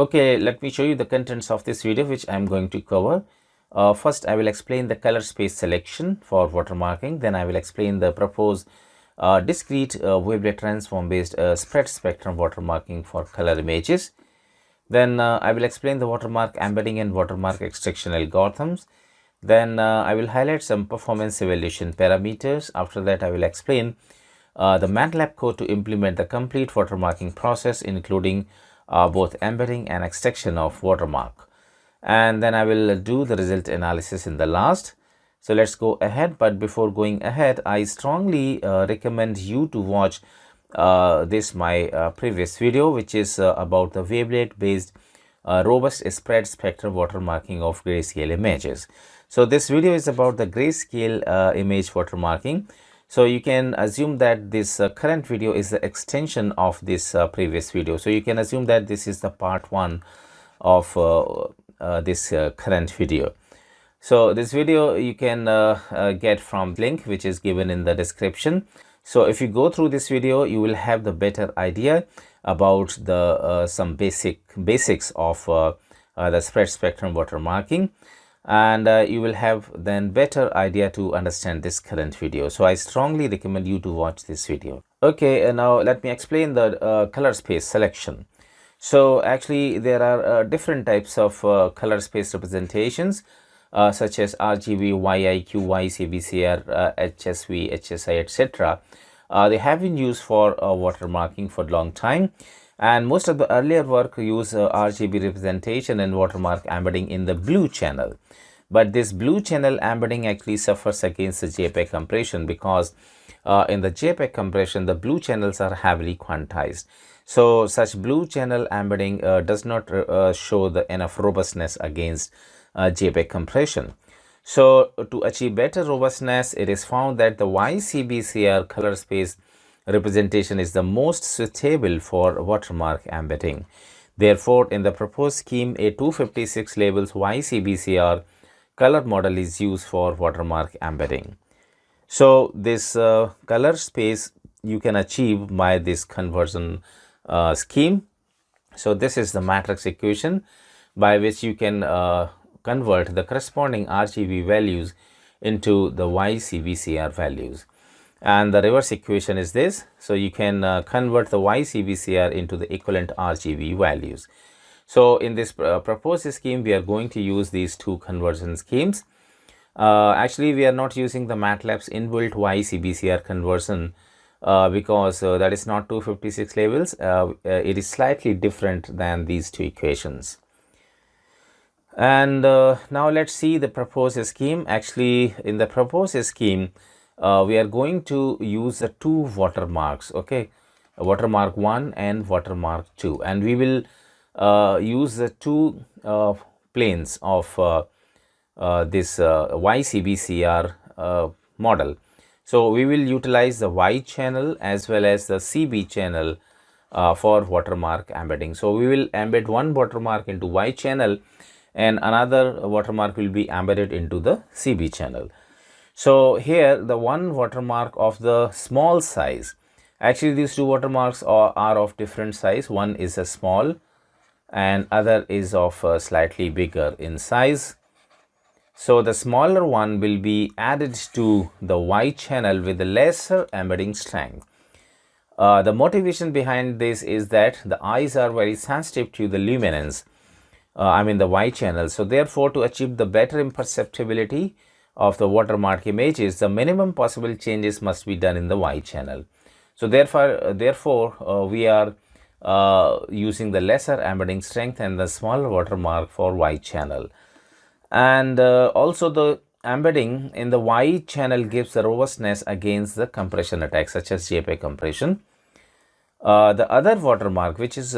Okay, let me show you the contents of this video which I am going to cover. First, I will explain the color space selection for watermarking. Then I will explain the proposed discrete wavelet transform based spread spectrum watermarking for color images. Then I will explain the watermark embedding and watermark extraction algorithms. Then I will highlight some performance evaluation parameters. After that, I will explain the MATLAB code to implement the complete watermarking process, including both embedding and extraction of watermark. And then I will do the result analysis in the last. So let's go ahead. But before going ahead, I strongly recommend you to watch this my previous video, which is about the wavelet based robust spread spectrum watermarking of grayscale images. So this video is about the grayscale image watermarking. So you can assume that this current video is the extension of this previous video. So you can assume that this is the part 1 of this current video. So this video you can get from link which is given in the description. So if you go through this video, you will have the better idea about the some basics of the spread spectrum watermarking, and you will have then better idea to understand this current video. So I strongly recommend you to watch this video. Okay, and now let me explain the color space selection. So actually there are different types of color space representations such as RGB, YIQ, YCBCR, HSV, HSI, etc. They have been used for watermarking for a long time, and most of the earlier work use RGB representation and watermark embedding in the blue channel. But this blue channel embedding actually suffers against the JPEG compression, because in the JPEG compression the blue channels are heavily quantized. So such blue channel embedding does not show the enough robustness against JPEG compression. So to achieve better robustness, it is found that the YCBCR color space representation is the most suitable for watermark embedding. Therefore, in the proposed scheme, a 256 labels YCBCR color model is used for watermark embedding. So this color space you can achieve by this conversion scheme. So this is the matrix equation by which you can convert the corresponding RGB values into the YCBCR values, and the reverse equation is this. So you can convert the YCBCR into the equivalent RGB values. So in this proposed scheme, we are going to use these two conversion schemes. Actually, we are not using the MATLAB's inbuilt YCBCR conversion because that is not 256 labels. It is slightly different than these two equations. And now let's see the proposed scheme. Actually, in the proposed scheme, we are going to use the two watermarks, okay, watermark 1 and watermark 2, and we will use the two planes of this YCBCR model. So we will utilize the Y channel as well as the CB channel for watermark embedding. So we will embed one watermark into Y channel and another watermark will be embedded into the CB channel. So here the one watermark of the small size, actually these two watermarks are of different size. One is a small and other is of slightly bigger in size. So the smaller one will be added to the Y channel with the lesser embedding strength. The motivation behind this is that the eyes are very sensitive to the luminance, the Y channel. So therefore, to achieve the better imperceptibility of the watermark images, the minimum possible changes must be done in the Y channel. So therefore we are using the lesser embedding strength and the smaller watermark for Y channel. And also the embedding in the Y channel gives the robustness against the compression attacks such as JPEG compression. The other watermark, which is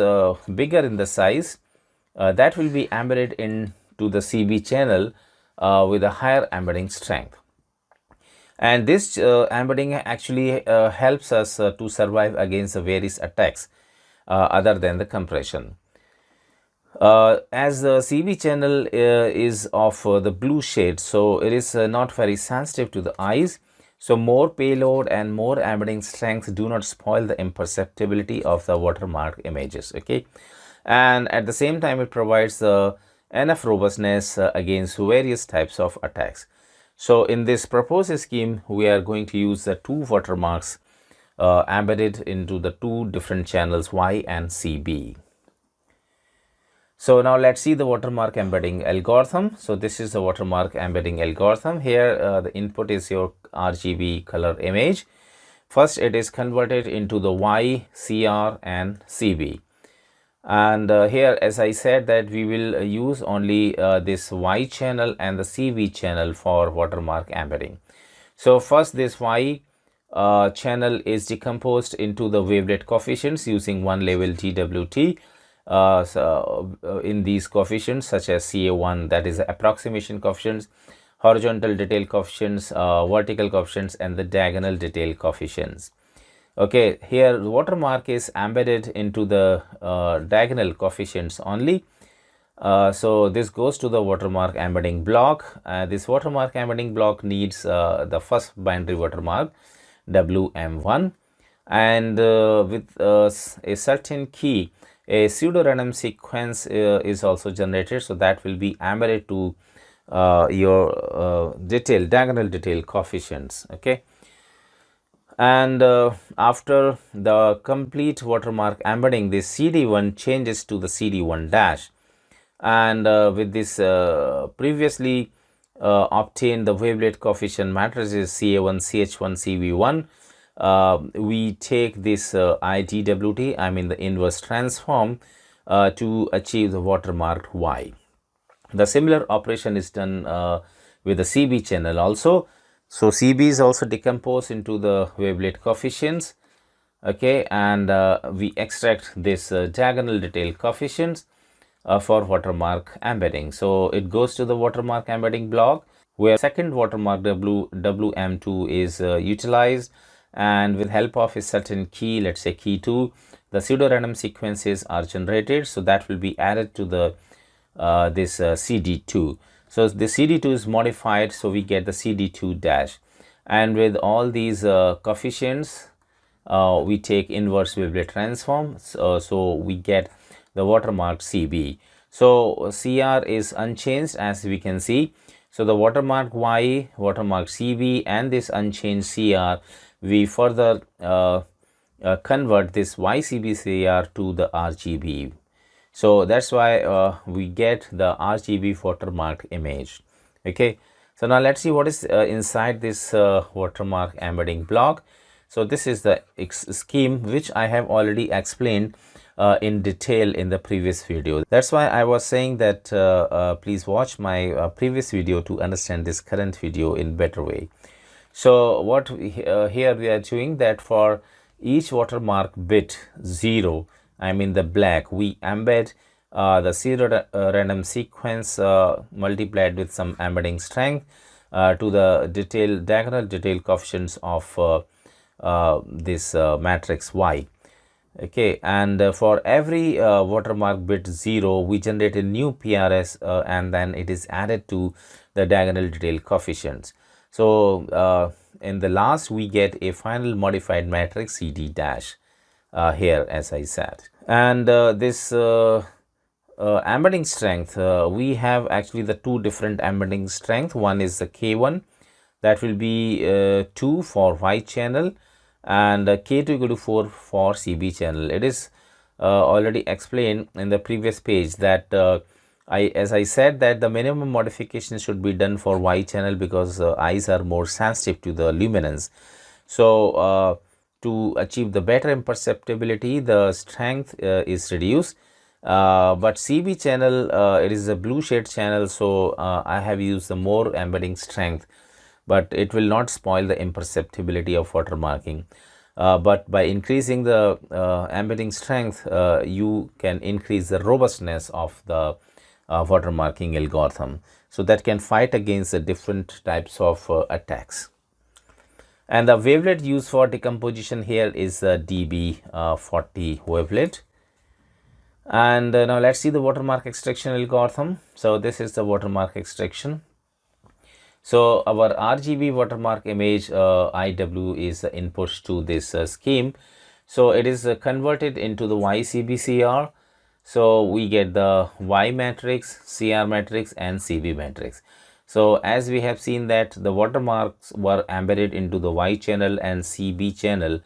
bigger in the size, that will be embedded into the CB channel with a higher embedding strength. And this embedding actually helps us to survive against the various attacks other than the compression. As the CB channel is of the blue shade, so it is not very sensitive to the eyes. So more payload and more embedding strength do not spoil the imperceptibility of the watermark images. Okay, and at the same time it provides enough robustness against various types of attacks. So in this proposed scheme, we are going to use the two watermarks embedded into the two different channels Y and CB. So now let's see the watermark embedding algorithm. So this is the watermark embedding algorithm. Here the input is your RGB color image. First it is converted into the Y, CR and CB. And here, as I said, that we will use only this Y channel and the CB channel for watermark embedding. So first this Y channel is decomposed into the wavelet coefficients using one level GWT. In these coefficients such as CA1, that is the approximation coefficients, horizontal detail coefficients, vertical coefficients and the diagonal detail coefficients. Okay, here the watermark is embedded into the diagonal coefficients only. So this goes to the watermark embedding block. This watermark embedding block needs the first binary watermark WM1, and with a certain key, a pseudo random sequence is also generated, so that will be embedded to your diagonal detail coefficients. Okay, and after the complete watermark embedding, this CD1 changes to the CD1 dash, and with this previously obtained the wavelet coefficient matrices CA1, CH1, CB1, we take this IDWT, I mean the inverse transform, to achieve the watermarked Y. The similar operation is done with the CB channel also. So CB is also decomposed into the wavelet coefficients. Okay, and we extract this diagonal detail coefficients for watermark embedding. So it goes to the watermark embedding block, where second watermark WM2 is utilized, and with help of a certain key, let's say key 2, the pseudo random sequences are generated, so that will be added to the this CD2. So the CD2 is modified, so we get the CD2 dash, and with all these coefficients we take inverse wavelet transform, so we get the watermark CB. So CR is unchanged, as we can see. So the watermark Y, watermark CB and this unchanged CR, we further convert this YCB-CR to the RGB. So that's why we get the RGB watermark image. Okay, so now let's see what is inside this watermark embedding block. So this is the scheme which I have already explained in detail in the previous video. That's why I was saying that please watch my previous video to understand this current video in better way. So what here we are doing that for each watermark bit 0, I mean the black, we embed the pseudo random sequence multiplied with some embedding strength to the diagonal detail coefficients of this matrix Y. Okay, and for every watermark bit 0, we generate a new PRS and then it is added to the diagonal detail coefficients. So in the last we get a final modified matrix CD dash here, as I said. And this embedding strength, we have actually the two different embedding strength. One is the K1, that will be 2 for Y channel, and K2 equal to 4 for CB channel. It is already explained in the previous page that as I said that the minimum modification should be done for Y channel because eyes are more sensitive to the luminance. So to achieve the better imperceptibility, the strength is reduced. But CB channel, it is a blue shade channel, so I have used the more embedding strength, but it will not spoil the imperceptibility of watermarking. But by increasing the embedding strength, you can increase the robustness of the watermarking algorithm, so that can fight against the different types of attacks. And the wavelet used for decomposition here is the DB40 wavelet. And now let's see the watermark extraction algorithm. So this is the watermark extraction. So our RGB watermark image IW is the inputs to this scheme. So it is converted into the YCBCR. So we get the Y matrix, CR matrix and CB matrix. So as we have seen that the watermarks were embedded into the Y channel and CB channel,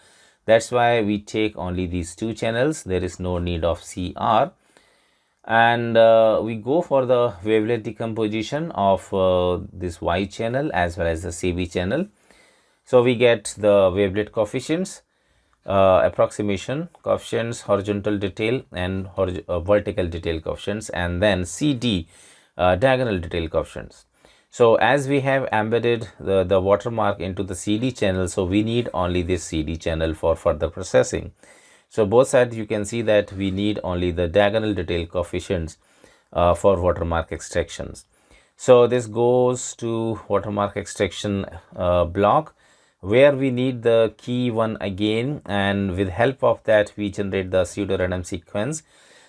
that's why we take only these two channels. There is no need of CR. And we go for the wavelet decomposition of this Y channel as well as the CB channel. So we get the wavelet coefficients, approximation coefficients, horizontal detail and vertical detail coefficients, and then CD, diagonal detail coefficients. So as we have embedded the watermark into the CD channel, so we need only this CD channel for further processing. So both sides you can see that we need only the diagonal detail coefficients for watermark extractions. So this goes to watermark extraction block, where we need the key one again, and with help of that we generate the pseudo random sequence.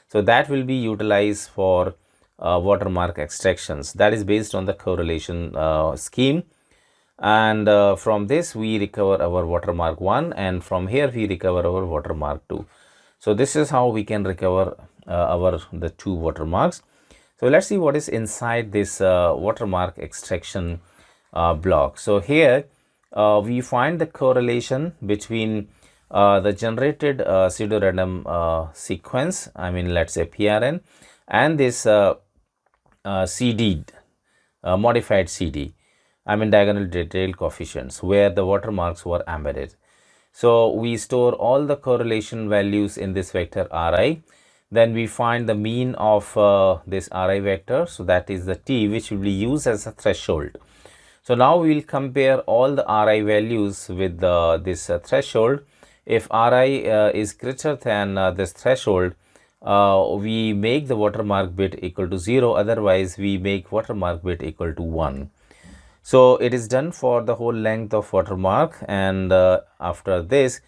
So that will be utilized for watermark extractions. That is based on the correlation scheme, and from this we recover our watermark 1, and from here we recover our watermark 2. So this is how we can recover the two watermarks. So let's see what is inside this watermark extraction block. So here we find the correlation between the generated pseudo-random sequence, I mean let's say PRN, and this CD, modified CD, I mean diagonal detail coefficients, where the watermarks were embedded. So we store all the correlation values in this vector Ri. Then we find the mean of this Ri vector, so that is the T, which will be used as a threshold. So now we will compare all the Ri values with this threshold. If Ri is greater than this threshold, we make the watermark bit equal to 0, otherwise we make watermark bit equal to 1. So it is done for the whole length of watermark, and after this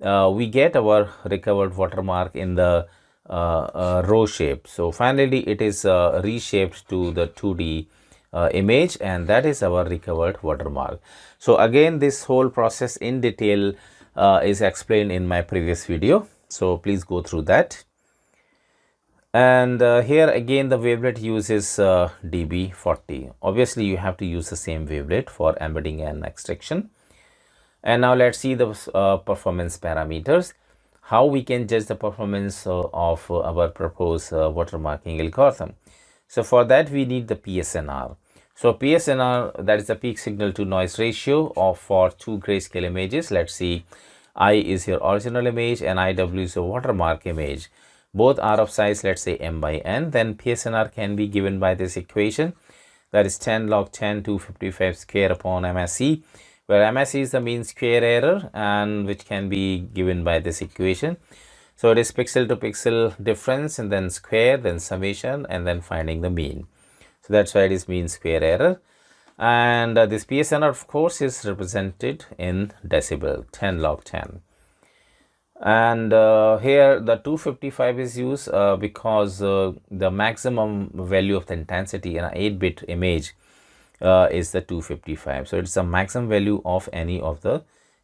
we get our recovered watermark in the row shape. So finally it is reshaped to the 2D image, and that is our recovered watermark. So again, this whole process in detail is explained in my previous video, so please go through that. And here again the wavelet uses dB40. Obviously you have to use the same wavelet for embedding and extraction. And now let's see the performance parameters, how we can judge the performance of our proposed watermarking algorithm. So for that we need the PSNR. So PSNR, that is the peak signal to noise ratio for two grayscale images. Let's see, I is your original image and IW is your watermark image. Both are of size, let's say m by n. Then PSNR can be given by this equation, that is 10 log 10 255 square upon MSE, where MSE is the mean square error, and which can be given by this equation. So it is pixel to pixel difference, and then square, then summation, and then finding the mean. So that's why it is mean square error. And this PSNR of course is represented in decibel, 10 log 10. And here the 255 is used because the maximum value of the intensity in an 8-bit image is the 255. So it's the maximum value of any of the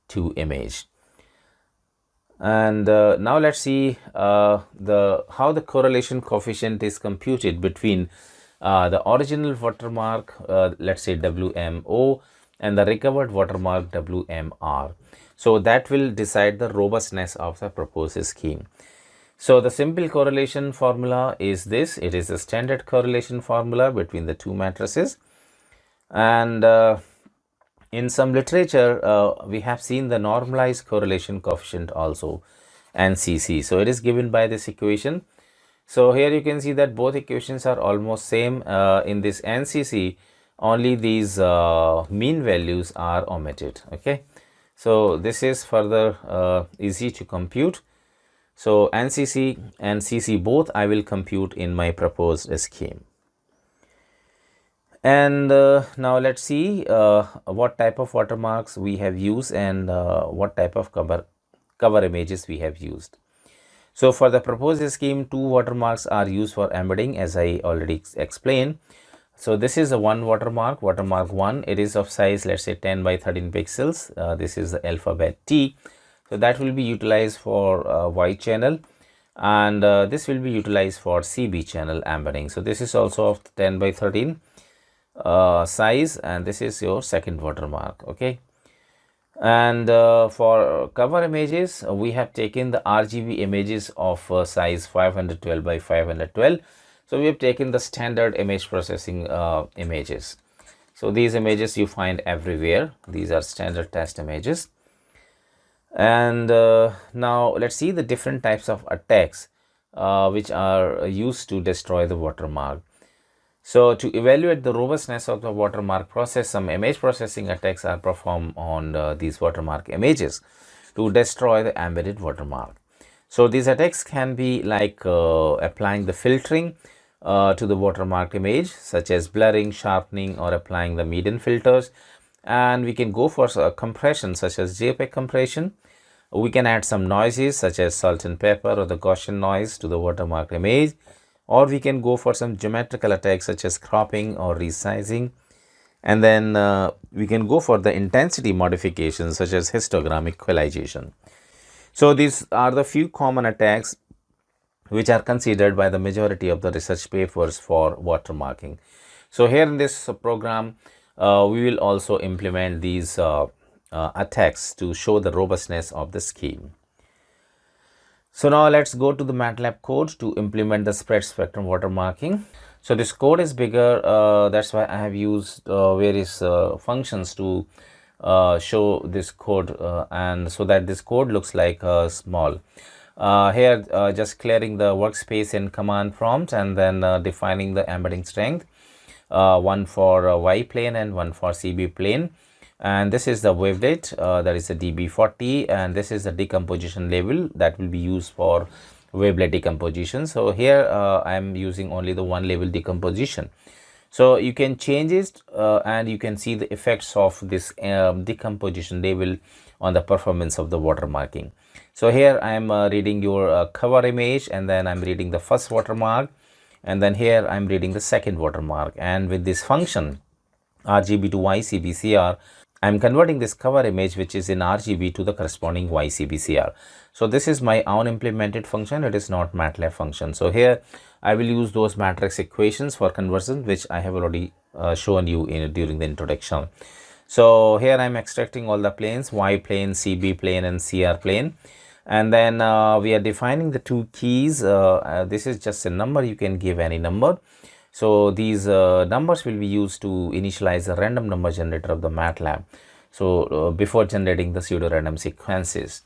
two image. And now let's see how the correlation coefficient is computed between the original watermark, let's say WMO, and the recovered watermark WMR. So that will decide the robustness of the proposed scheme. So the simple correlation formula is this. It is a standard correlation formula between the two matrices. And in some literature, we have seen the normalized correlation coefficient also, NCC. So it is given by this equation. So here you can see that both equations are almost same. In this NCC, only these mean values are omitted. Okay. So this is further easy to compute. So NCC and CC both I will compute in my proposed scheme. And now let's see what type of watermarks we have used and what type of cover images we have used. So for the proposed scheme, two watermarks are used for embedding, as I already explained. So this is a one watermark, watermark 1. It is of size, let's say 10 by 13 pixels. This is the alphabet T. So that will be utilized for Y channel. and this will be utilized for CB channel embedding. So this is also of 10 by 13 size, and this is your second watermark. Okay, and for cover images, we have taken the RGB images of size 512 by 512. So we have taken the standard image processing images. So these images you find everywhere. These are standard test images. And now let's see the different types of attacks which are used to destroy the watermark. So to evaluate the robustness of the watermark process, some image processing attacks are performed on these watermark images to destroy the embedded watermark. So these attacks can be like applying the filtering to the watermark image, such as blurring, sharpening, or applying the median filters. And we can go for compression, such as JPEG compression. We can add some noises such as salt and pepper or the Gaussian noise to the watermark image, or we can go for some geometrical attacks such as cropping or resizing. And then we can go for the intensity modifications such as histogram equalization. So these are the few common attacks which are considered by the majority of the research papers for watermarking. So here in this program, we will also implement these attacks to show the robustness of the scheme. So now let's go to the MATLAB code to implement the spread spectrum watermarking. So this code is bigger, that's why I have used various functions to show this code, and so that this code looks like small. Here just clearing the workspace in command prompt, and then defining the embedding strength, one for Y plane and one for CB plane. And this is the wavelet, that is a dB40, and this is the decomposition level that will be used for wavelet decomposition. So here I am using only the one level decomposition. So you can change it and you can see the effects of this decomposition level on the performance of the watermarking. So here I am reading your cover image, and then I am reading the first watermark, and then here I am reading the second watermark. And with this function RGB to YCBCR, I am converting this cover image which is in RGB to the corresponding YCBCR. So this is my own implemented function, it is not MATLAB function. So here I will use those matrix equations for conversion which I have already shown you during the introduction. So here I am extracting all the planes, Y plane, CB plane and CR plane. And then we are defining the two keys. This is just a number, you can give any number. So these numbers will be used to initialize the random number generator of the MATLAB. So before generating the pseudo random sequences.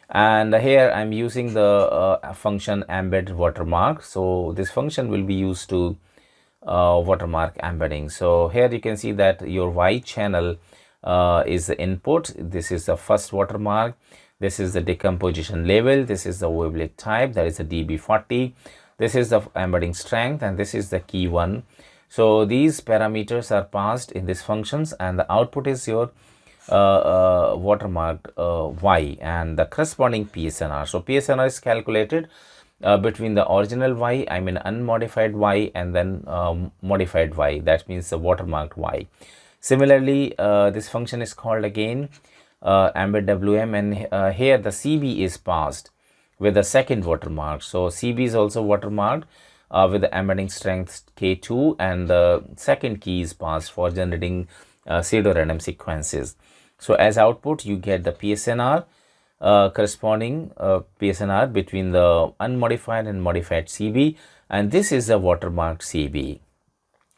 And here I am using the function embed watermark. So this function will be used to watermark embedding. So here you can see that your Y channel is the input. This is the first watermark. This is the decomposition level. This is the wavelet type, that is a dB40. This is the embedding strength, and this is the key one. So these parameters are passed in these functions, and the output is your watermarked Y and the corresponding PSNR. So PSNR is calculated between the original Y, I mean unmodified Y, and then modified Y, that means the watermarked Y. Similarly, this function is called again embed WM, and here the CB is passed with the second watermark. So CB is also watermarked with the embedding strength K2, and the second key is passed for generating pseudo random sequences. So as output you get the PSNR, corresponding PSNR between the unmodified and modified CB, and this is the watermarked CB.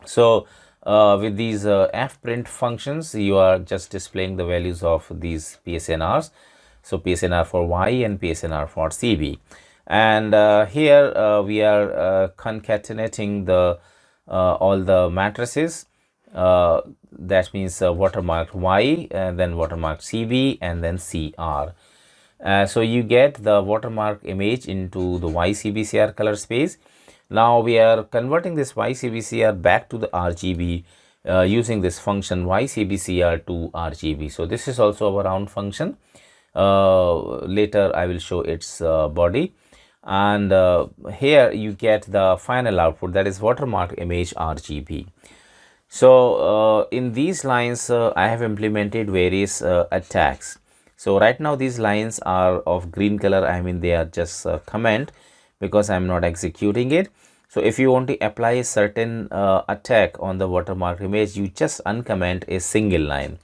So with these fprint functions, you are just displaying the values of these PSNRs. So PSNR for Y and PSNR for CB. And here we are concatenating the all the matrices. That means watermarked Y, and then watermarked CB, and then CR. So you get the watermark image into the YCBCR color space. Now we are converting this YCBCR back to the RGB using this function YCBCR to RGB. So this is also a round function. Later I will show its body, and here you get the final output, that is watermark image RGB. So in these lines I have implemented various attacks. So right now these lines are of green color, I mean they are just comment, because I'm not executing it. So if you want to apply a certain attack on the watermark image, you just uncomment a single line.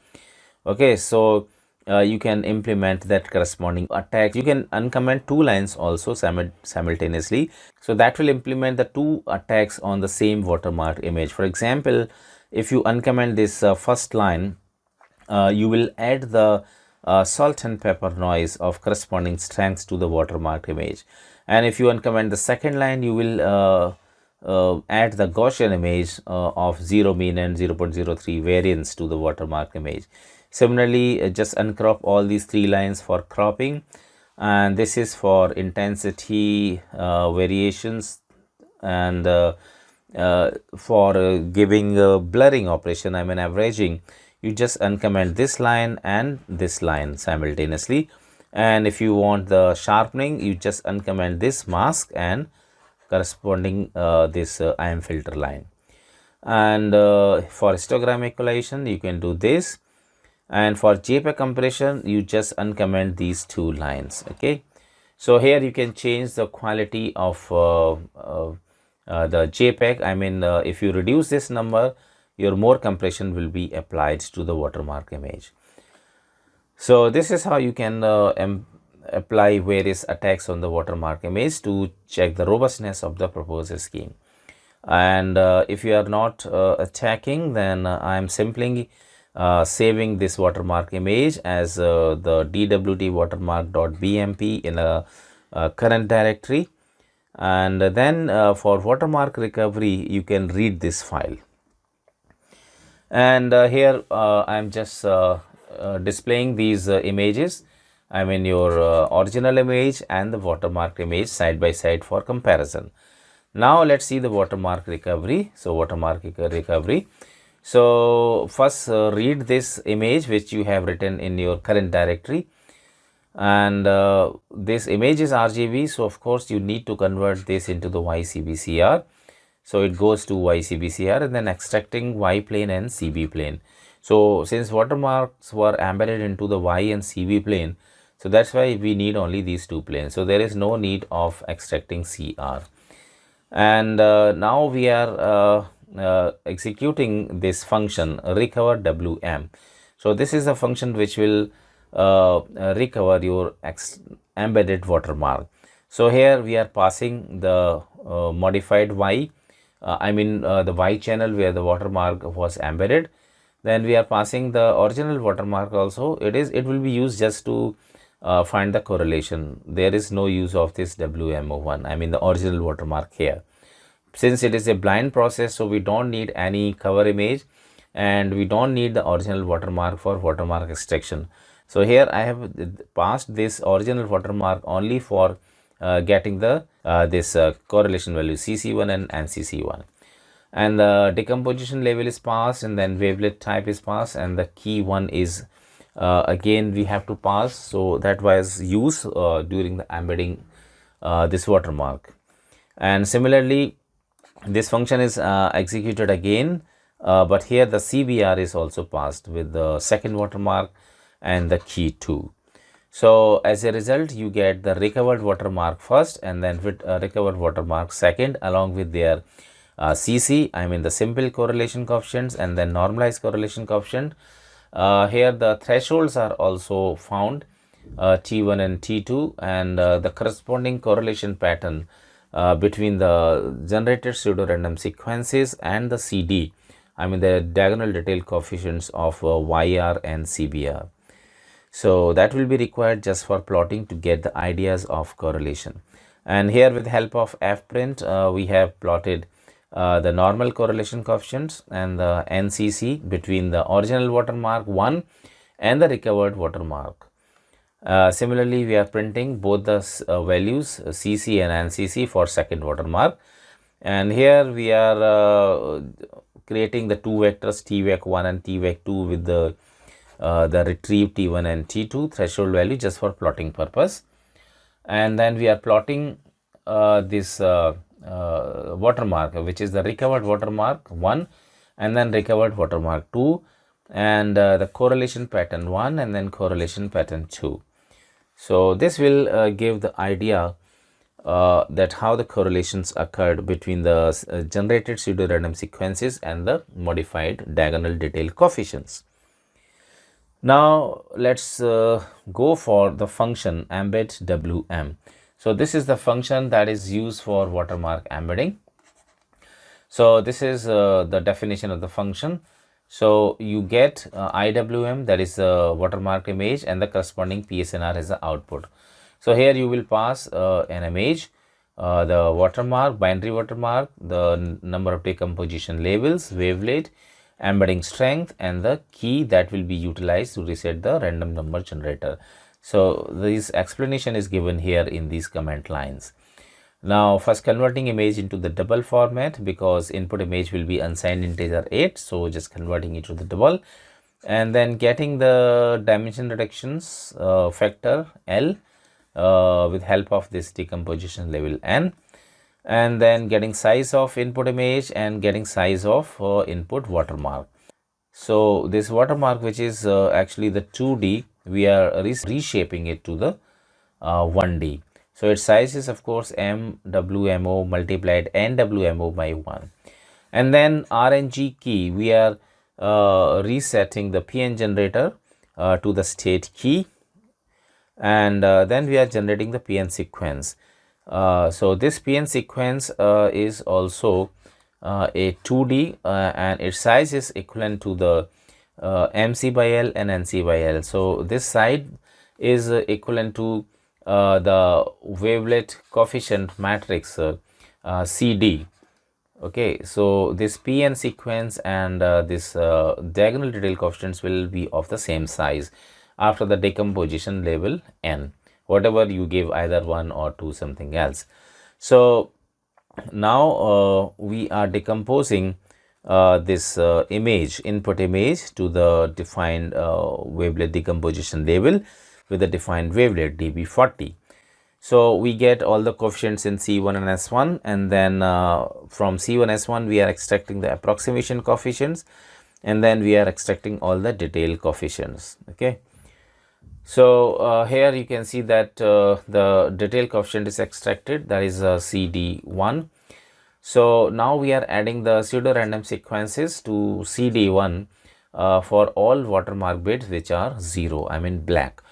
Okay, so you can implement that corresponding attack. You can uncomment two lines also simultaneously. So that will implement the two attacks on the same watermark image. For example, if you uncomment this first line, you will add the salt and pepper noise of corresponding strengths to the watermark image. And if you uncomment the second line, you will add the Gaussian image of 0 mean and 0.03 variance to the watermark image. Similarly, just uncrop all these three lines for cropping, and this is for intensity variations, and for giving a blurring operation, I mean averaging, you just uncomment this line and this line simultaneously. And if you want the sharpening, you just uncomment this mask and corresponding this IM filter line. And for histogram equalization, you can do this. And for JPEG compression, you just uncomment these two lines. Okay, so here you can change the quality of the JPEG. I mean, if you reduce this number, your more compression will be applied to the watermark image. So this is how you can apply various attacks on the watermark image to check the robustness of the proposed scheme. And if you are not attacking, then I am simply saving this watermark image as the dwt watermark.bmp in a current directory. And then for watermark recovery, you can read this file. And here I am just displaying these images. I mean your original image and the watermark image side by side for comparison. Now let's see the watermark recovery. So watermark recovery. So first read this image which you have written in your current directory, and this image is RGB, so of course you need to convert this into the YCBCR. So it goes to YCBCR and then extracting Y plane and CB plane. So since watermarks were embedded into the Y and CB plane, so that's why we need only these two planes. So there is no need of extracting CR. And now we are executing this function recover WM. So this is a function which will recover your embedded watermark. So here we are passing the modified Y, I mean the Y channel where the watermark was embedded. Then we are passing the original watermark also. It will be used just to find the correlation. There is no use of this WMO1, I mean the original watermark here. Since it is a blind process, so we don't need any cover image and we don't need the original watermark for watermark extraction. So here I have passed this original watermark only for getting the this correlation value CC1 and NCC1. And the decomposition level is passed, and then wavelet type is passed, and the key one is again we have to pass. So that was used during the embedding this watermark. And similarly, this function is executed again, but here the CBR is also passed with the second watermark and the key 2. So as a result, you get the recovered watermark first and then with recovered watermark second, along with their CC, I mean the simple correlation coefficients, and then normalized correlation coefficient. Here the thresholds are also found, T1 and T2, and the corresponding correlation pattern between the generated pseudo-random sequences and the CD, I mean the diagonal detail coefficients of YR and CBR. So that will be required just for plotting to get the ideas of correlation. And here with the help of fprint, we have plotted the normal correlation coefficients and the NCC between the original watermark 1 and the recovered watermark. Similarly, we are printing both the values CC and NCC for second watermark, and here we are creating the two vectors tvec1 and tvec2 with the retrieved T1 and T2 threshold value just for plotting purpose. And then we are plotting this watermark, which is the recovered watermark 1 and then recovered watermark 2, and the correlation pattern 1 and then correlation pattern 2. So this will give the idea that how the correlations occurred between the generated pseudo-random sequences and the modified diagonal detail coefficients. Now let's go for the function embed WM. So this is the function that is used for watermark embedding. So this is the definition of the function. So you get IWM, that is the watermark image, and the corresponding PSNR as the output. So here you will pass an image, the watermark, binary watermark, the number of decomposition labels, wavelet, embedding strength, and the key that will be utilized to reset the random number generator. So this explanation is given here in these comment lines. Now first converting image into the double format, because input image will be unsigned integer 8, so just converting it to the double, and then getting the dimension reductions factor L with help of this decomposition level N, and then getting size of input image and getting size of input watermark. So this watermark, which is actually the 2D, we are reshaping it to the 1D. So its size is of course MWMO multiplied NWMO by 1. And then RNG key, we are resetting the PN generator to the state key, and then we are generating the PN sequence. So this PN sequence is also a 2D and its size is equivalent to the MC by L and NC by L. So this side is equivalent to the wavelet coefficient matrix CD. Okay, so this PN sequence and this diagonal detail coefficients will be of the same size after the decomposition label N, whatever you give, either 1 or 2 something else. So now we are decomposing this image, input image, to the defined wavelet decomposition label with the defined wavelet dB40. So we get all the coefficients in C1 and S1, and then from C1 S1 we are extracting the approximation coefficients, and then we are extracting all the detail coefficients. Okay, so here you can see that the detail coefficient is extracted, that is CD1. So now we are adding the pseudo random sequences to CD1 for all watermark bits which are 0, I mean black.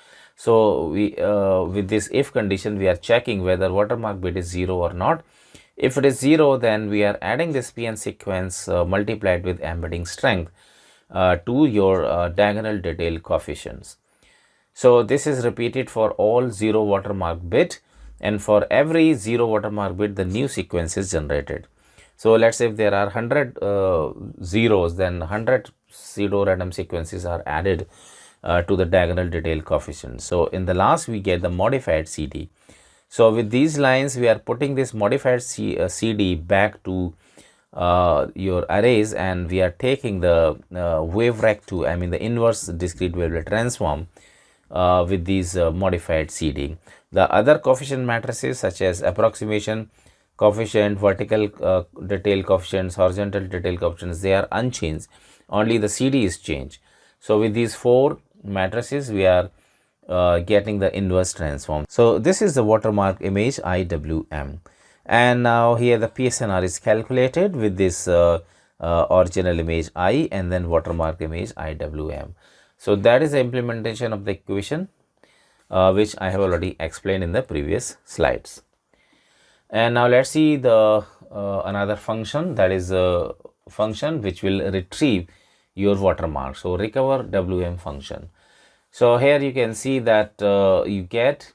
So we with this if condition, we are checking whether watermark bit is 0 or not. If it is 0, then we are adding this PN sequence multiplied with embedding strength to your diagonal detail coefficients. So this is repeated for all 0 watermark bit, and for every 0 watermark bit the new sequence is generated. So let's say if there are 100 zeros, then 100 pseudo random sequences are added to the diagonal detail coefficient. So in the last we get the modified CD. So with these lines we are putting this modified CD back to your arrays, and we are taking the Watermark, I mean the inverse discrete wavelet transform with these modified CD. The other coefficient matrices such as approximation coefficient, vertical detail coefficients, horizontal detail coefficients, they are unchanged, only the CD is changed. So with these 4 matrices we are getting the inverse transform. So this is the watermark image IWM, and now here the PSNR is calculated with this original image I and then watermark image IWM. So that is the implementation of the equation which I have already explained in the previous slides. And now let's see the another function, that is a function which will retrieve your watermark. So recover WM function. So here you can see that you get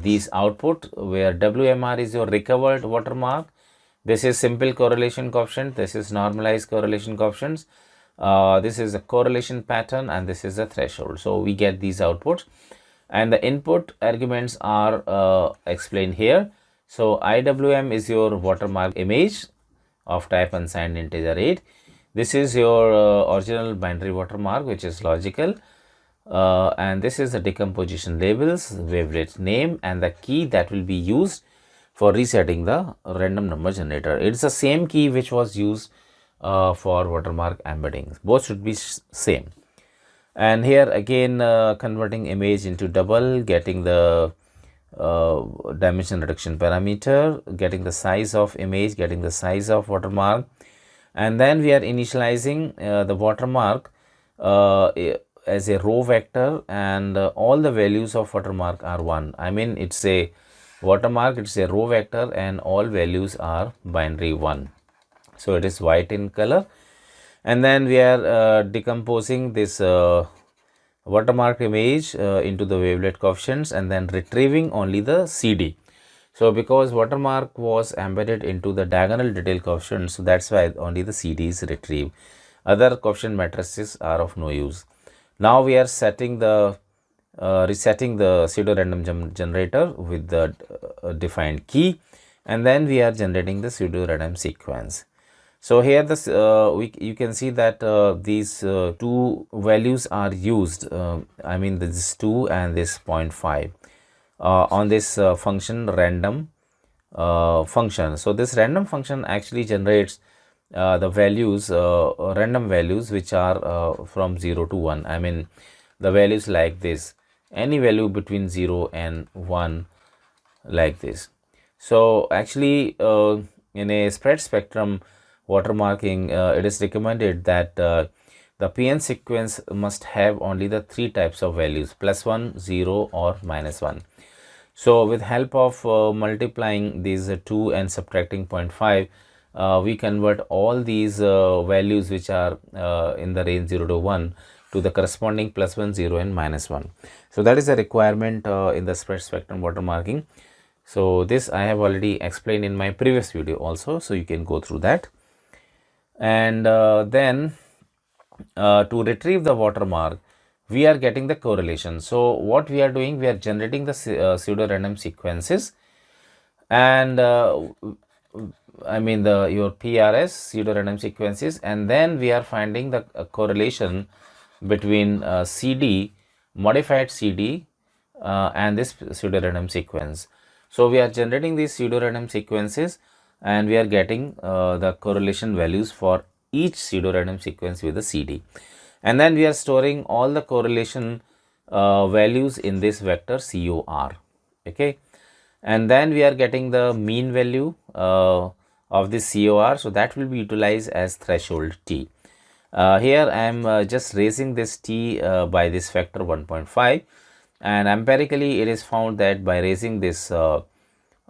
these output where WMR is your recovered watermark. This is simple correlation coefficient, this is normalized correlation coefficients, this is a correlation pattern, and this is a threshold. So we get these outputs, and the input arguments are explained here. So IWM is your watermark image of type unsigned integer 8. This is your original binary watermark, which is logical, and this is the decomposition labels, wavelet name, and the key that will be used for resetting the random number generator. It's the same key which was used for watermark embedding. Both should be same. And here again converting image into double, getting the dimension reduction parameter, getting the size of image, getting the size of watermark, and then we are initializing the watermark as a row vector, and all the values of watermark are 1. I mean, it's a watermark, it's a row vector, and all values are binary 1. So it is white in color, and then we are decomposing this watermark image into the wavelet coefficients and then retrieving only the CD. So because watermark was embedded into the diagonal detail coefficient, so that's why only the CD is retrieved. Other coefficient matrices are of no use. Now we are setting the resetting the pseudo random generator with the defined key, and then we are generating the pseudo random sequence. So here this you can see that these two values are used. I mean, this 2 and this 0.5 on this function random function. So this random function actually generates the values, random values, which are from 0 to 1. I mean, the values like this, any value between 0 and 1, like this. So actually in a spread spectrum watermarking, it is recommended that the PN sequence must have only the 3 types of values: +1, 0, or -1. So with help of multiplying these 2 and subtracting 0.5, we convert all these values which are in the range 0 to 1 to the corresponding +1, 0, and -1. So that is a requirement in the spread spectrum watermarking. So this I have already explained in my previous video also, so you can go through that. And then to retrieve the watermark, we are getting the correlation. So what we are doing, we are generating the pseudo random sequences, and I mean your PRS pseudo random sequences, and then we are finding the correlation between CD, modified CD, and this pseudo random sequence. So we are generating these pseudo random sequences, and we are getting the correlation values for each pseudo random sequence with the CD, and then we are storing all the correlation values in this vector COR. Okay, and then we are getting the mean value of this COR, so that will be utilized as threshold T. Here I am just raising this T by this factor 1.5, and empirically it is found that by raising this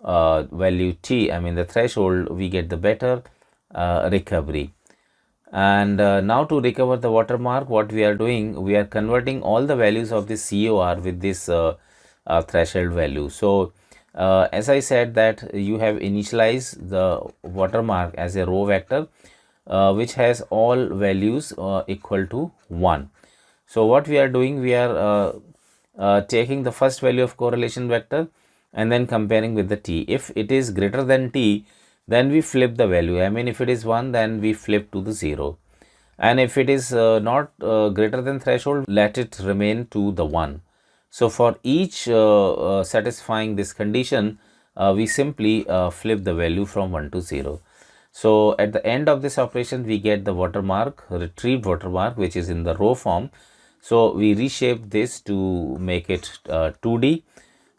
value T, I mean the threshold, we get the better recovery. And now to recover the watermark, what we are doing, we are converting all the values of this COR with this threshold value. So as I said that you have initialized the watermark as a row vector which has all values equal to 1. So what we are doing, we are taking the first value of correlation vector and then comparing with the T. If it is greater than T, then we flip the value. I mean, if it is 1, then we flip to the 0. And if it is not greater than threshold, let it remain to the 1. So for each satisfying this condition, we simply flip the value from 1 to 0. So at the end of this operation, we get the watermark, retrieved watermark, which is in the row form. So we reshape this to make it 2D.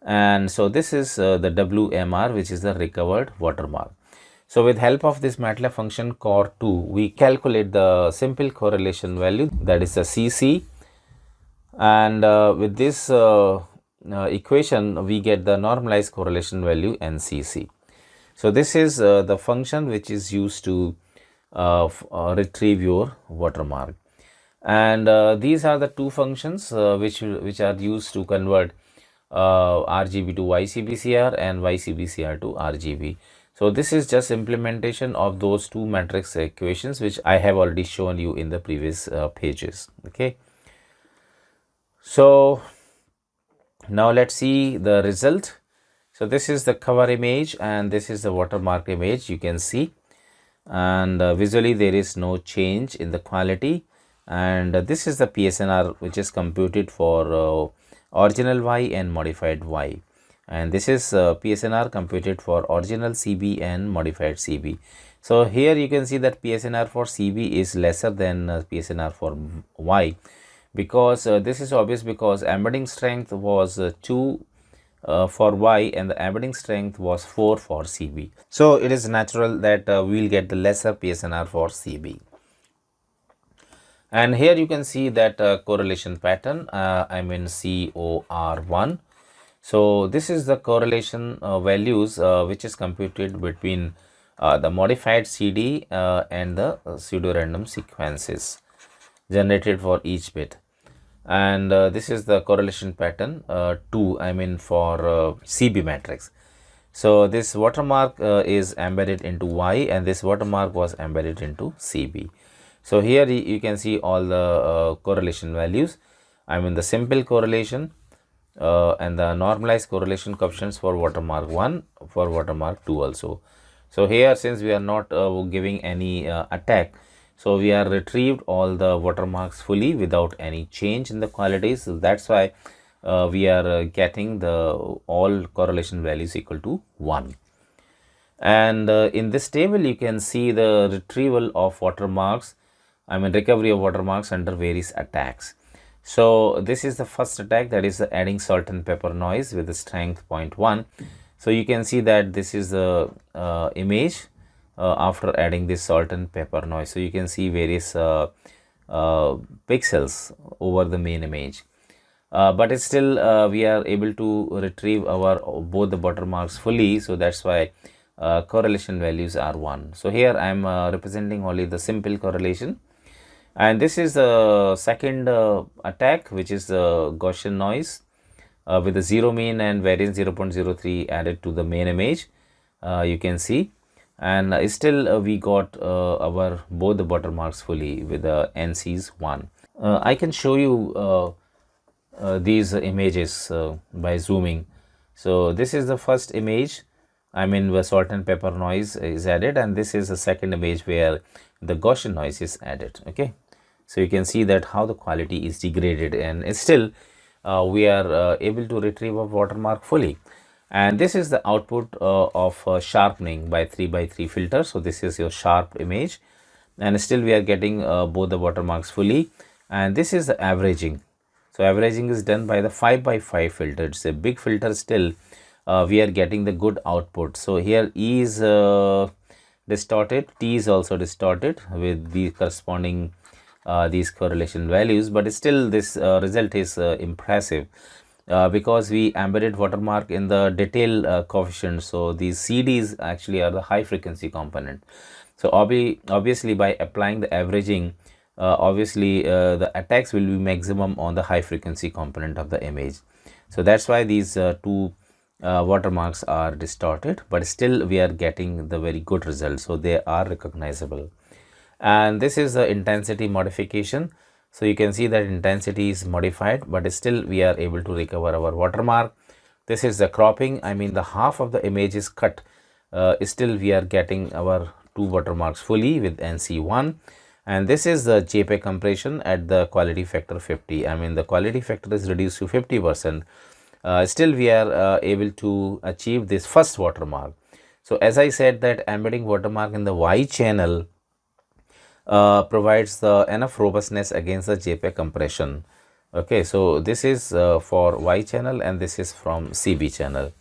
And so this is the WMR, which is the recovered watermark. So with help of this MATLAB function core2, we calculate the simple correlation value, that is the CC. And with this equation, we get the normalized correlation value NCC. So this is the function which is used to retrieve your watermark. And these are the two functions which are used to convert RGB to YCBCR and YCBCR to RGB. So this is just implementation of those two matrix equations which I have already shown you in the previous pages. Okay. So now let's see the result. So this is the cover image and this is the watermark image, you can see, and visually there is no change in the quality. And this is the PSNR which is computed for original Y and modified Y, and this is PSNR computed for original CB and modified CB. So here you can see that PSNR for CB is lesser than PSNR for Y, because this is obvious because embedding strength was 2 for Y and the embedding strength was 4 for CB. So it is natural that we will get the lesser PSNR for CB. And here you can see that correlation pattern, I'm in COR1. So this is the correlation values which is computed between the modified CD and the pseudo-random sequences generated for each bit. And this is the correlation pattern 2, I mean for CB matrix. So this watermark is embedded into Y and this watermark was embedded into CB. So here you can see all the correlation values. I mean the simple correlation and the normalized correlation coefficients for watermark 1, for watermark 2 also. So here, since we are not giving any attack, so we are retrieved all the watermarks fully without any change in the qualities. So that's why we are getting the all correlation values equal to 1. And in this table you can see the retrieval of watermarks, I mean recovery of watermarks under various attacks. So this is the first attack, that is adding salt and pepper noise with the strength 0.1. So you can see that this is the image after adding this salt and pepper noise. So you can see various pixels over the main image. But it's still we are able to retrieve our both the watermarks fully. So that's why correlation values are 1. So here I am representing only the simple correlation. And this is the second attack, which is the Gaussian noise with the 0 mean and variance 0.03 added to the main image. You can see, and still we got our both the watermarks fully with the NCs 1. I can show you these images by zooming. So this is the first image, I mean where salt and pepper noise is added, and this is the second image where the Gaussian noise is added. Okay, so you can see that how the quality is degraded, and still we are able to retrieve a watermark fully. And this is the output of sharpening by 3x3 filter. So this is your sharp image, and still we are getting both the watermarks fully. And this is the averaging. So averaging is done by the 5x5 filter. It's a big filter, still we are getting the good output. So here E is distorted, T is also distorted with the corresponding these correlation values, but still this result is impressive because we embedded watermark in the detail coefficient. So these CDs actually are the high frequency component. So obviously by applying the averaging, obviously the attacks will be maximum on the high frequency component of the image. So that's why these two watermarks are distorted, but still we are getting the very good results. So they are recognizable. And this is the intensity modification. So you can see that intensity is modified, but still we are able to recover our watermark. This is the cropping, I mean the half of the image is cut. Still we are getting our two watermarks fully with NC1. And this is the JPEG compression at the quality factor 50. I mean the quality factor is reduced to 50%. Still we are able to achieve this first watermark. So as I said that embedding watermark in the Y channel provides the enough robustness against the JPEG compression. Okay, so this is for Y channel and this is from CB channel.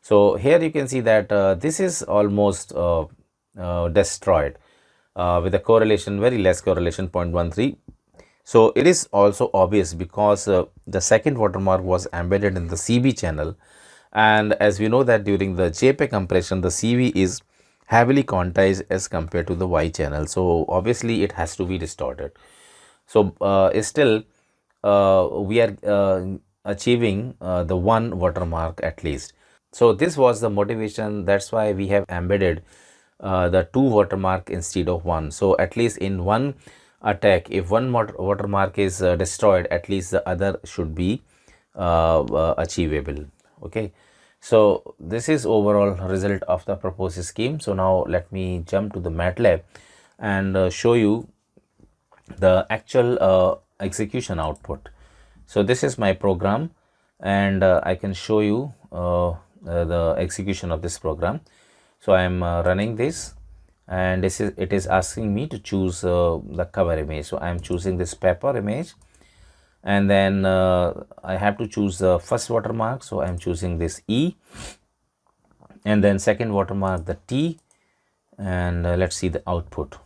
So here you can see that this is almost destroyed with a correlation, very less correlation, 0.13. So it is also obvious because the second watermark was embedded in the CB channel, and as we know that during the JPEG compression the CB is heavily quantized as compared to the Y channel. So obviously it has to be distorted. So still we are achieving the one watermark at least. So this was the motivation. That's why we have embedded the two watermark instead of one. So at least in one attack, if one watermark is destroyed, at least the other should be achievable. Okay. So this is overall result of the proposed scheme. So now let me jump to the MATLAB and show you the actual execution output. So this is my program, and I can show you the execution of this program. So I am running this, and it is asking me to choose the cover image. So I am choosing this paper image, and then I have to choose the first watermark, so I am choosing this E, and then second watermark the T, and let's see the output.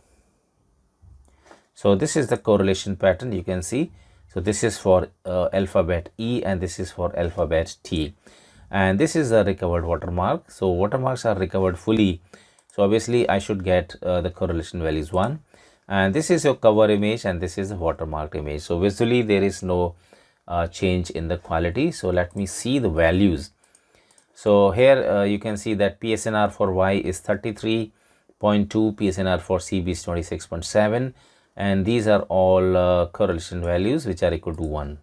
So this is the correlation pattern you can see. So this is for alphabet E and this is for alphabet T, and this is a recovered watermark. So watermarks are recovered fully, so obviously I should get the correlation values 1, and this is your cover image and this is the watermark image. So visually there is no change in the quality. So let me see the values. So here you can see that PSNR for Y is 33.2, PSNR for CB is 26.7, and these are all correlation values which are equal to 1.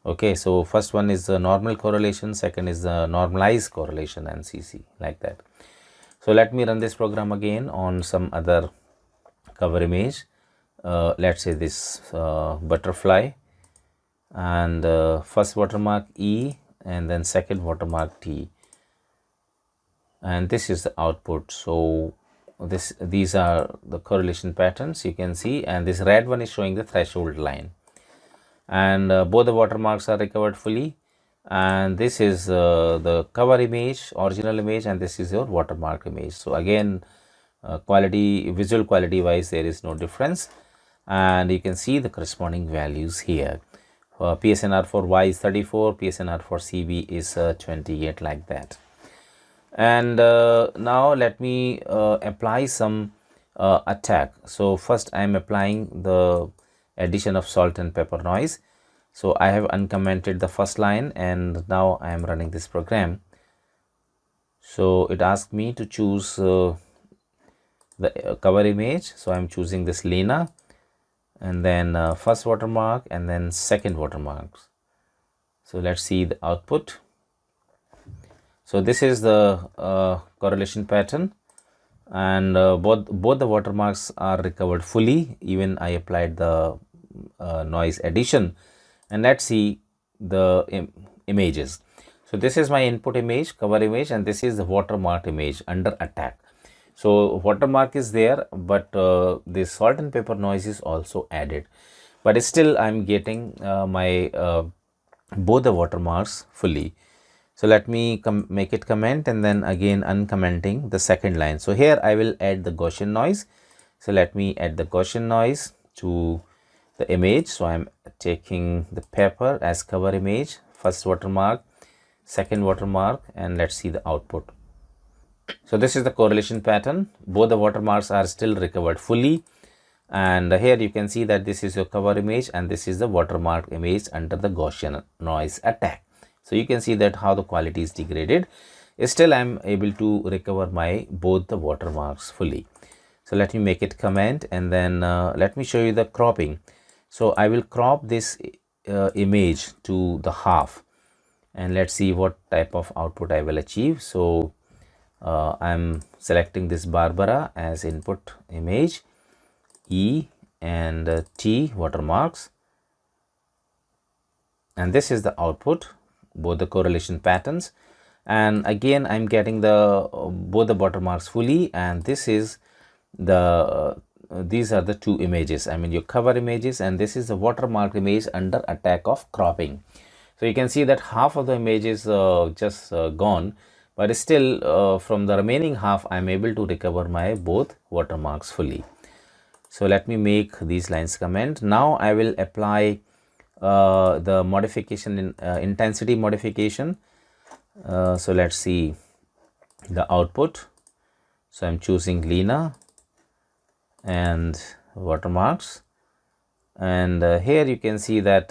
Okay, so first one is the normal correlation, second is the normalized correlation, and CC, like that. So let me run this program again on some other cover image. Let's say this butterfly, and first watermark E and then second watermark T, and this is the output. So these are the correlation patterns you can see, and this red one is showing the threshold line, and both the watermarks are recovered fully, and this is the cover image, original image, and this is your watermark image. So again, visual quality wise there is no difference, and you can see the corresponding values here. PSNR for Y is 34, PSNR for CB is 28, like that. And now let me apply some attack. So first I am applying the addition of salt and pepper noise. So I have uncommented the first line, and now I am running this program. So it asked me to choose the cover image, so I am choosing this Lena, and then first watermark and then second watermark. So let's see the output. So this is the correlation pattern, and both the watermarks are recovered fully. Even I applied the noise addition, and let's see the images. So this is my input image, cover image, and this is the watermark image under attack. So watermark is there, but this salt and pepper noise is also added, but still I'm getting my both the watermarks fully. So let me make it comment, and then again uncommenting the second line. So here I will add the Gaussian noise. So let me add the Gaussian noise to the image. So I'm taking the pepper as cover image, first watermark, second watermark, and let's see the output. So this is the correlation pattern. Both the watermarks are still recovered fully, and here you can see that this is your cover image and this is the watermark image under the Gaussian noise attack. So you can see that how the quality is degraded. Still I am able to recover my both the watermarks fully. So let me make it comment, and then let me show you the cropping. So I will crop this image to the half, and let's see what type of output I will achieve. So I'm selecting this Barbara as input image, E and T watermarks, and this is the output, both the correlation patterns, and again I'm getting the both the watermarks fully, and this is the these are the two images, I mean your cover images, and this is the watermark image under attack of cropping. So you can see that half of the image is just gone, but still from the remaining half I am able to recover my both watermarks fully. So let me make these lines comment. Now I will apply the modification in intensity modification. So let's see the output. So I'm choosing Lena and watermarks, and here you can see that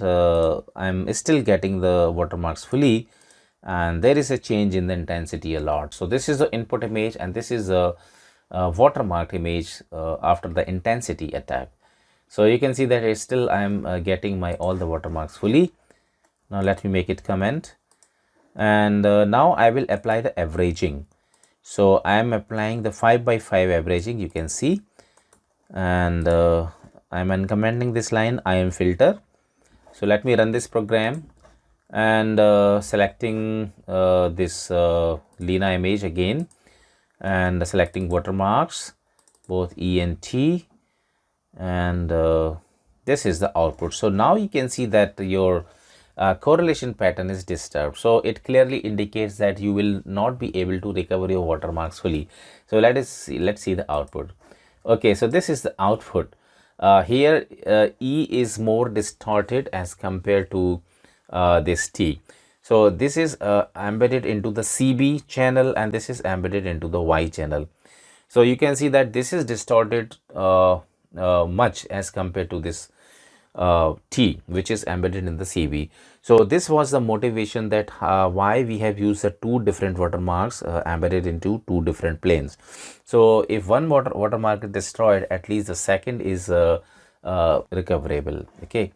I'm still getting the watermarks fully, and there is a change in the intensity a lot. So this is the input image, and this is a watermark image after the intensity attack. So you can see that still I am getting my all the watermarks fully. Now let me make it comment, and now I will apply the averaging. So I am applying the 5x5 averaging, you can see, and I am uncommenting this line, I am filter. So let me run this program, and selecting this Lena image again, and selecting watermarks both E and T, and this is the output. So now you can see that your correlation pattern is disturbed. So it clearly indicates that you will not be able to recover your watermarks fully. So let's see the output. Okay, so this is the output. Here E is more distorted as compared to this T. So this is embedded into the CB channel and this is embedded into the Y channel. So you can see that this is distorted much as compared to this T, which is embedded in the CB. So this was the motivation that why we have used the two different watermarks embedded into two different planes. So if one watermark is destroyed, at least the second is recoverable. Okay.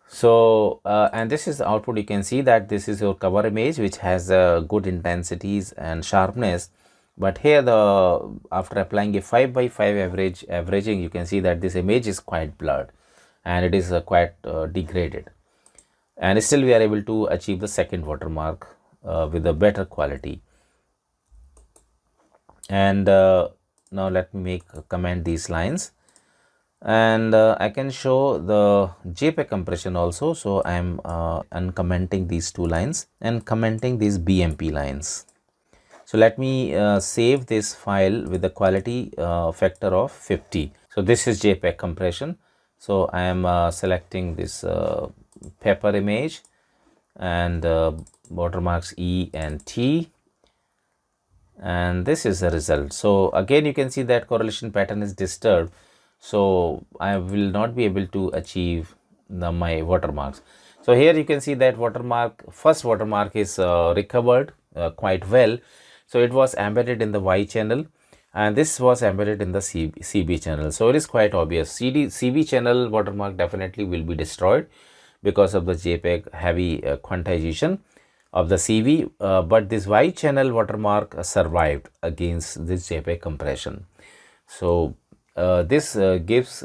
So and this is the output. You can see that this is your cover image, which has good intensities and sharpness. But here after applying a 5/5 averaging, you can see that this image is quite blurred and it is quite degraded, and still we are able to achieve the second watermark with a better quality. And now let me comment these lines, and I can show the JPEG compression also. So I am uncommenting these two lines and commenting these BMP lines. So let me save this file with the quality factor of 50. So this is JPEG compression. So I am selecting this paper image and watermarks E and T, and this is the result. So again you can see that correlation pattern is disturbed, so I will not be able to achieve my watermarks. So here you can see that first watermark is recovered quite well. So it was embedded in the Y channel and this was embedded in the CB channel. So it is quite obvious. CB channel watermark definitely will be destroyed because of the JPEG heavy quantization of the CB, but this Y channel watermark survived against this JPEG compression. So this gives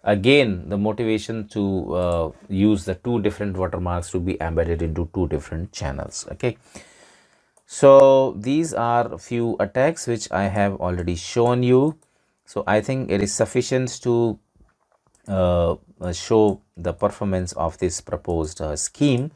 again the motivation to use the two different watermarks to be embedded into two different channels. Okay. So these are a few attacks which I have already shown you. So I think it is sufficient to show the performance of this proposed scheme.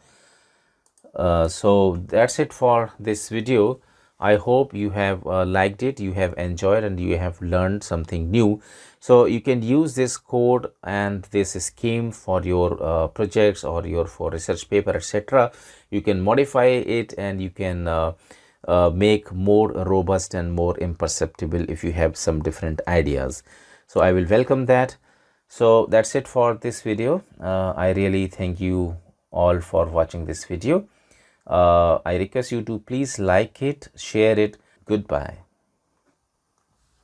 So that's it for this video. I hope you have liked it, you have enjoyed, and you have learned something new. So you can use this code and this scheme for your projects or for research paper, etc. You can modify it and you can make more robust and more imperceptible if you have some different ideas. So I will welcome that. So that's it for this video. I really thank you all for watching this video. I request you to please like it, share it. Goodbye.